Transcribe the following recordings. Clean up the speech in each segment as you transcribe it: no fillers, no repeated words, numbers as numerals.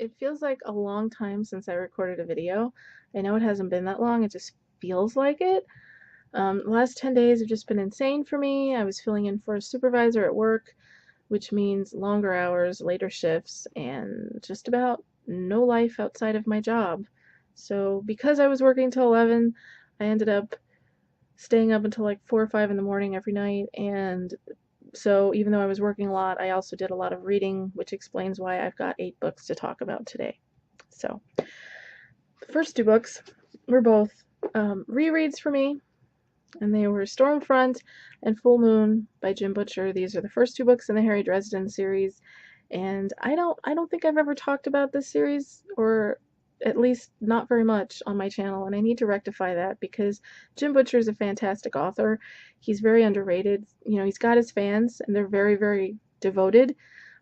It feels like a long time since I recorded a video. I know it hasn't been that long, it just feels like it. The last 10 days have just been insane for me. I was filling in for a supervisor at work, which means longer hours, later shifts, and just about no life outside of my job. So because I was working till 11, I ended up staying up until like 4 or 5 in the morning every night, and so even though I was working a lot, I also did a lot of reading, which explains why I've got 8 books to talk about today. So the first 2 books were both rereads for me, and they were Stormfront and Full Moon by Jim Butcher. These are the first 2 books in the Harry Dresden series, and I don't think I've ever talked about this series, or at least not very much, on my channel, and I need to rectify that because Jim Butcher is a fantastic author. He's very underrated. You know, he's got his fans, and they're very, very devoted,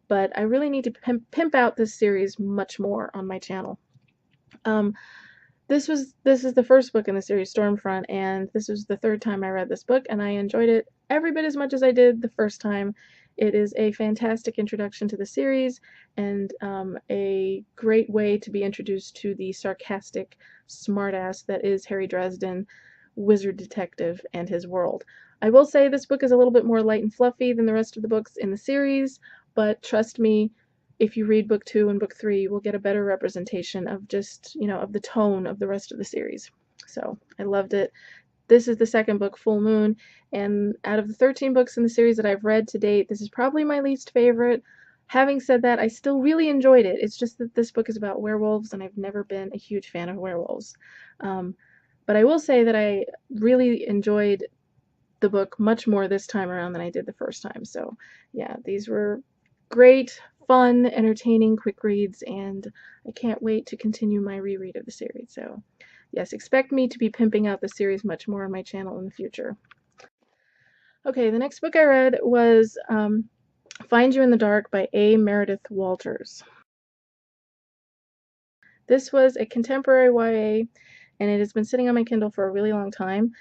but I really need to pimp out this series much more on my channel. This is the first book in the series, Stormfront, and this was the 3rd time I read this book, and I enjoyed it every bit as much as I did the first time. It is a fantastic introduction to the series, and a great way to be introduced to the sarcastic smartass that is Harry Dresden, wizard detective, and his world. I will say this book is a little bit more light and fluffy than the rest of the books in the series, but trust me, if you read book 2 and book 3, you will get a better representation of just, you know, of the tone of the rest of the series. So I loved it. This is the 2nd book, Full Moon, and out of the 13 books in the series that I've read to date, this is probably my least favorite. Having said that, I still really enjoyed it. It's just that this book is about werewolves, and I've never been a huge fan of werewolves. But I will say that I really enjoyed the book much more this time around than I did the first time. So yeah, these were great, fun, entertaining, quick reads, and I can't wait to continue my reread of the series. So yes, expect me to be pimping out the series much more on my channel in the future. Okay, the next book I read was Find You in the Dark by A. Meredith Walters. This was a contemporary YA, and it has been sitting on my Kindle for a really long time.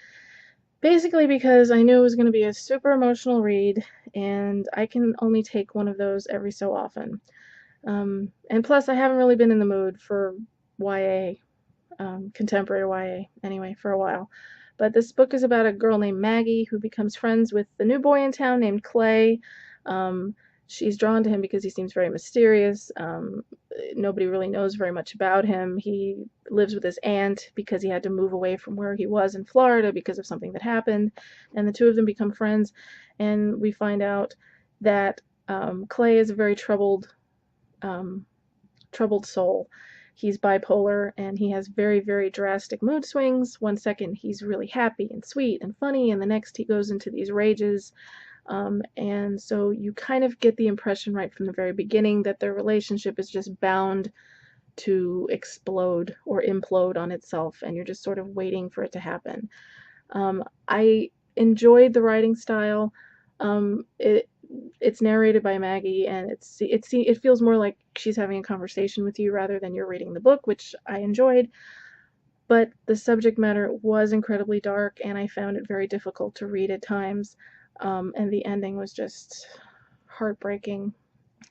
Basically because I knew it was going to be a super emotional read, and I can only take one of those every so often. And plus, I haven't really been in the mood for YA, contemporary YA, anyway, for a while. But this book is about a girl named Maggie who becomes friends with the new boy in town named Clay. She's drawn to him because he seems very mysterious. Nobody really knows very much about him. He lives with his aunt because he had to move away from where he was in Florida because of something that happened. And the 2 of them become friends. And we find out that Clay is a very troubled soul. He's bipolar, and he has very, very drastic mood swings. One second he's really happy and sweet and funny, and the next he goes into these rages. And so you kind of get the impression right from the very beginning that their relationship is just bound to explode or implode on itself, and you're just sort of waiting for it to happen. I enjoyed the writing style. It's narrated by Maggie, and it feels more like she's having a conversation with you rather than you're reading the book, which I enjoyed. But the subject matter was incredibly dark, and I found it very difficult to read at times. And the ending was just heartbreaking.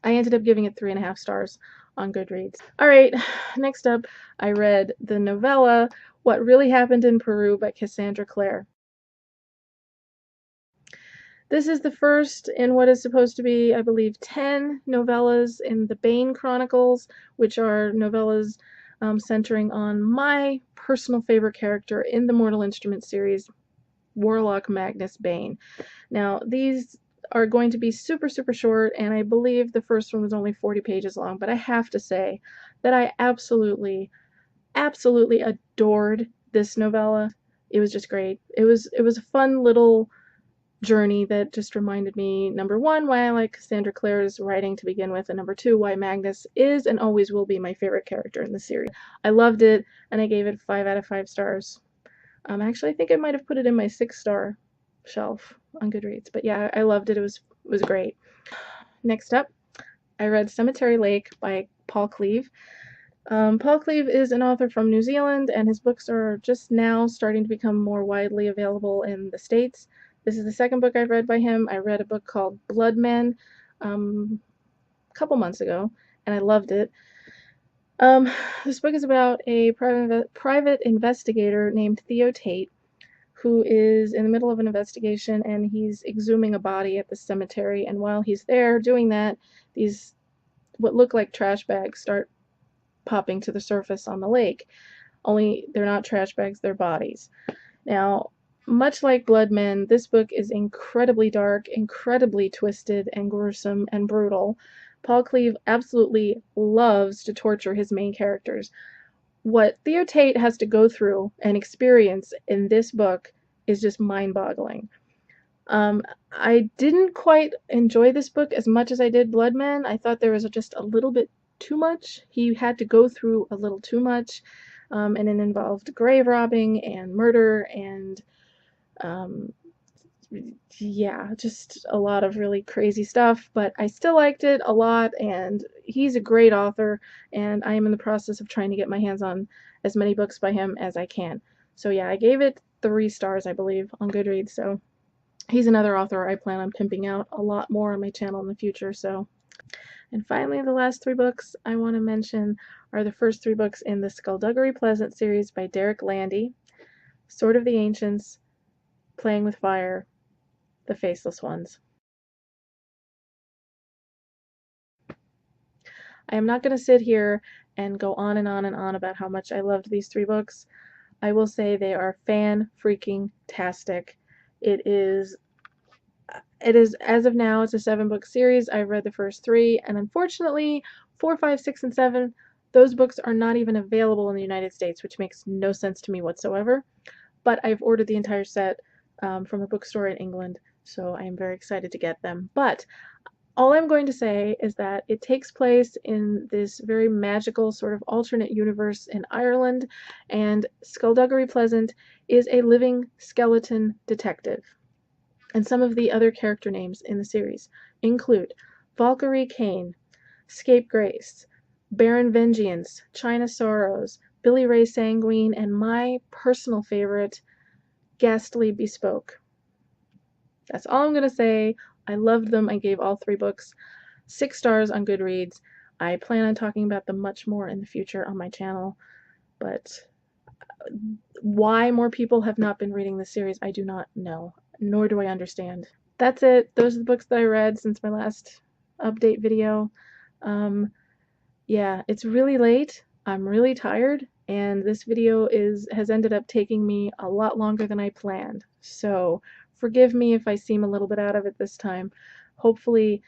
I ended up giving it 3.5 stars on Goodreads. Alright, next up, I read the novella What Really Happened in Peru by Cassandra Clare. This is the first in what is supposed to be, I believe, 10 novellas in the Bane Chronicles, which are novellas centering on my personal favorite character in the Mortal Instruments series, Warlock Magnus Bane. Now, these are going to be super, super short, and I believe the first one was only 40 pages long, but I have to say that I absolutely, absolutely adored this novella. It was just great. It was a fun little journey that just reminded me, number 1, why I like Cassandra Clare's writing to begin with, and number 2, why Magnus is and always will be my favorite character in the series. I loved it, and I gave it 5 out of 5 stars. Actually, I think I might have put it in my 6-star shelf on Goodreads, but yeah, I loved it. It was great. Next up, I read Cemetery Lake by Paul Cleave. Paul Cleave is an author from New Zealand, and his books are just now starting to become more widely available in the States. This is the 2nd book I've read by him. I read a book called Blood Men a couple months ago, and I loved it. Um, this book is about a private investigator named Theo Tate, who is in the middle of an investigation, and he's exhuming a body at the cemetery. And while he's there doing that, these what look like trash bags start popping to the surface on the lake. Only they're not trash bags, they're bodies. Now, much like Blood Men, this book is incredibly dark, incredibly twisted and gruesome and brutal. Paul Cleave absolutely loves to torture his main characters. What Theo Tate has to go through and experience in this book is just mind-boggling. I didn't quite enjoy this book as much as I did Blood Men. I thought there was just a little bit too much. He had to go through a little too much, and it involved grave robbing and murder and um, yeah, just a lot of really crazy stuff, but I still liked it a lot, and he's a great author, and I am in the process of trying to get my hands on as many books by him as I can. So yeah, I gave it 3 stars, I believe, on Goodreads, so he's another author I plan on pimping out a lot more on my channel in the future, so. And finally, the last 3 books I want to mention are the first 3 books in the Skullduggery Pleasant series by Derek Landy, Sword of the Ancients, Playing with Fire, The Faceless Ones. I am not going to sit here and go on and on and on about how much I loved these 3 books. I will say they are fan-freaking-tastic. It is, as of now, it's a 7-book series. I've read the first 3, and unfortunately, 4, 5, 6, and 7, those books are not even available in the United States, which makes no sense to me whatsoever. But I've ordered the entire set from a bookstore in England, so I am very excited to get them. But all I'm going to say is that it takes place in this very magical sort of alternate universe in Ireland, and Skullduggery Pleasant is a living skeleton detective. And some of the other character names in the series include Valkyrie Kane, Scapegrace, Baron Vengeance, China Sorrows, Billy Ray Sanguine, and my personal favorite, Ghastly Bespoke. That's all I'm going to say. I loved them. I gave all 3 books 6 stars on Goodreads. I plan on talking about them much more in the future on my channel, but why more people have not been reading this series, I do not know, nor do I understand. That's it. Those are the books that I read since my last update video. Yeah, it's really late. I'm really tired, and this video has ended up taking me a lot longer than I planned. So forgive me if I seem a little bit out of it this time. Hopefully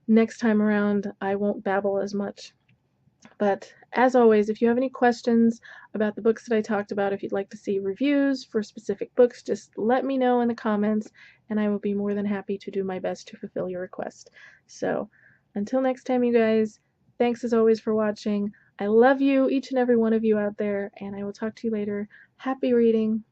next time around I won't babble as much. But as always, if you have any questions about the books that I talked about, if you'd like to see reviews for specific books, just let me know in the comments, and I will be more than happy to do my best to fulfill your request. So until next time, you guys, thanks as always for watching. I love you, each and every one of you out there, and I will talk to you later. Happy reading!